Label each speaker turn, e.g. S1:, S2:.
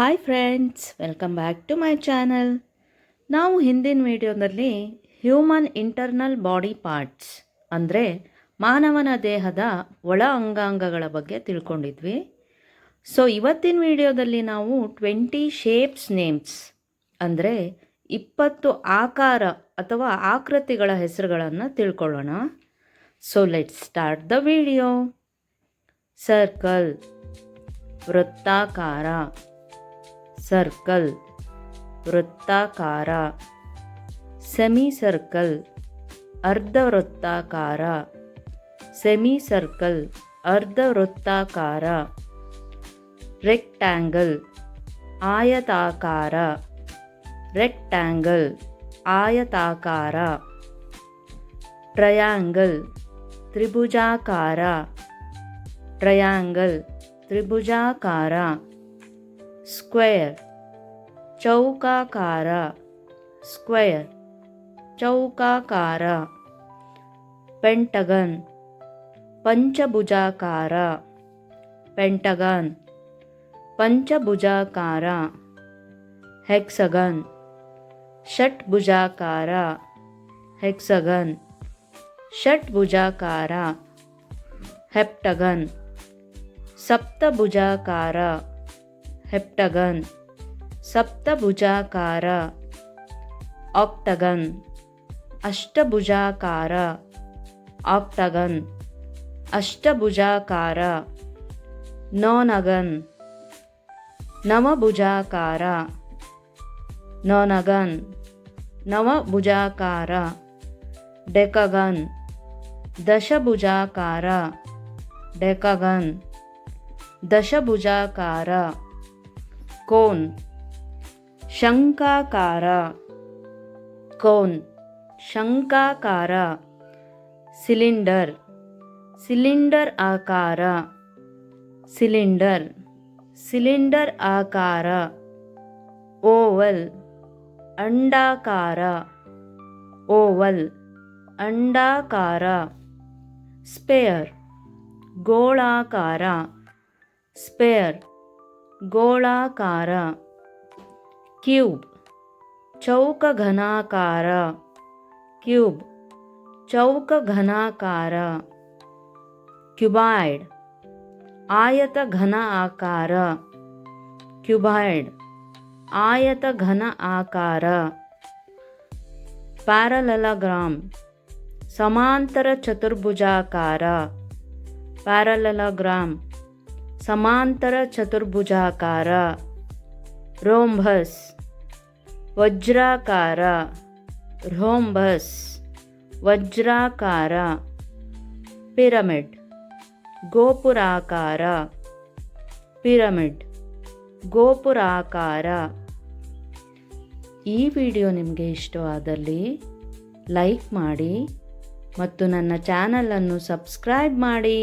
S1: Hi friends, welcome back to my channel. ನಾವು ಹಿಂದಿನ ವಿಡಿಯೋದಲ್ಲಿ ಹ್ಯೂಮನ್ ಇಂಟರ್ನಲ್ ಬಾಡಿ ಪಾರ್ಟ್ಸ್ ಅಂದರೆ ಮಾನವನ ದೇಹದ ಒಳ ಅಂಗಾಂಗಗಳ ಬಗ್ಗೆ ತಿಳ್ಕೊಂಡಿದ್ವಿ. ಸೊ ಇವತ್ತಿನ ವಿಡಿಯೋದಲ್ಲಿ ನಾವು 20 ಶೇಪ್ಸ್ ನೇಮ್ಸ್ ಅಂದರೆ 20 ಆಕಾರ ಅಥವಾ ಆಕೃತಿಗಳ ಹೆಸರುಗಳನ್ನು ತಿಳ್ಕೊಳ್ಳೋಣ. So let's start the video. Circle, ವೃತ್ತಾಕಾರ. ಸರ್ಕಲ್, ವೃತ್ತಾಕಾರ. ಸೆಮಿ ಸರ್ಕಲ್, ಅರ್ಧವೃತ್ತಾಕಾರ. ಸೆಮಿ ಸರ್ಕಲ್, ಅರ್ಧವೃತ್ತಾಕಾರ. ರೆಕ್ಟ್ಯಾಂಗಲ್, ಆಯತಾಕಾರ. ರೆಕ್ಟ್ಯಾಂಗಲ್, ಆಯತಾಕಾರ. ಟ್ರಯಾಂಗಲ್, ತ್ರಿಭುಜಾಕಾರ. ಟ್ರಯಾಂಗಲ್, ತ್ರಿಭುಜಾಕಾರ. ಸ್ಕ್ವೇರ್, ಚೌಕಾಕಾರ. ಸ್ಕ್ವೇರ್, ಚೌಕಾಕಾರ. ಪೆಂಟಗನ್, ಪಂಚಭುಜಾಕಾರ. ಪೆಂಟಗನ್, ಪಂಚಭುಜಾಕಾರ. ಹೆಕ್ಸಗನ್, ಷಟ್ಭುಜಾಕಾರ. ಹೆಕ್ಸಗನ್, ಷಟ್ಭುಜಾಕಾರ. ಹೆಪ್ಟಗನ್, ಸಪ್ತಭುಜಾಕಾರ. ಹೆಪ್ಟಗನ್, ಸಪ್ತಭುಜಾಕಾರ. ಆಕ್ಟಗನ್, ಅಷ್ಟಭುಜಾಕಾರ. ಆಕ್ಟಗನ್, ಅಷ್ಟಭುಜಾಕಾರ. ನೋನಗನ್, ನವಭುಜಾಕಾರ. ನೋನಗನ್, ನವಭುಜಾಕಾರ. ಡೆಕಗನ್, ದಶಭುಜಾಕಾರ. ಡೆಕಗನ್, ದಶಭುಜಾಕಾರ. ಕೋನ್, ಶಂಖಾಕಾರ. ಕೋನ್, ಶಂಖಾಕಾರ. ಸಿಲಿಂಡರ್, ಸಿಲಿಂಡರ್ ಆಕಾರ. ಸಿಲಿಂಡರ್, ಸಿಲಿಂಡರ್ ಆಕಾರ. ಓವಲ್, ಅಂಡಾಕಾರ. ಓವಲ್, ಅಂಡಾಕಾರ. ಸ್ಪೇರ್, ಗೋಳಾಕಾರ. ಸ್ಪೇರ್, ಗೋಳಾಕಾರ. ಕ್ಯೂಬ್, ಚೌಕಘನಾಕಾರ. ಕ್ಯೂಬ್, ಚೌಕಘನಾಕಾರ. ಕ್ಯುಬಾಯ್ಡ್, ಆಯತಘನ ಆಕಾರ. ಕ್ಯುಬಾಯ್ಡ್, ಆಯತಘನ ಆಕಾರ. ಪ್ಯಾರಲೆಲಗ್ರಾಮ್, ಸಮಾಂತರ ಚತುರ್ಭುಜಾಕಾರ. ಪ್ಯಾರಲೆಲಗ್ರಾಮ್, ಸಮಾಂತರ ಚತುರ್ಭುಜಾಕಾರ. ರೋಂಬಸ್, ವಜ್ರಾಕಾರ. ರೋಂಬಸ್, ವಜ್ರಾಕಾರ. ಪಿರಮಿಡ್, ಗೋಪುರಾಕಾರ. ಪಿರಮಿಡ್, ಗೋಪುರಾಕಾರ. ಈ ವಿಡಿಯೋ ನಿಮಗೆ ಇಷ್ಟವಾದಲ್ಲಿ ಲೈಕ್ ಮಾಡಿ ಮತ್ತು ನನ್ನ ಚಾನಲನ್ನು ಸಬ್ಸ್ಕ್ರೈಬ್ ಮಾಡಿ.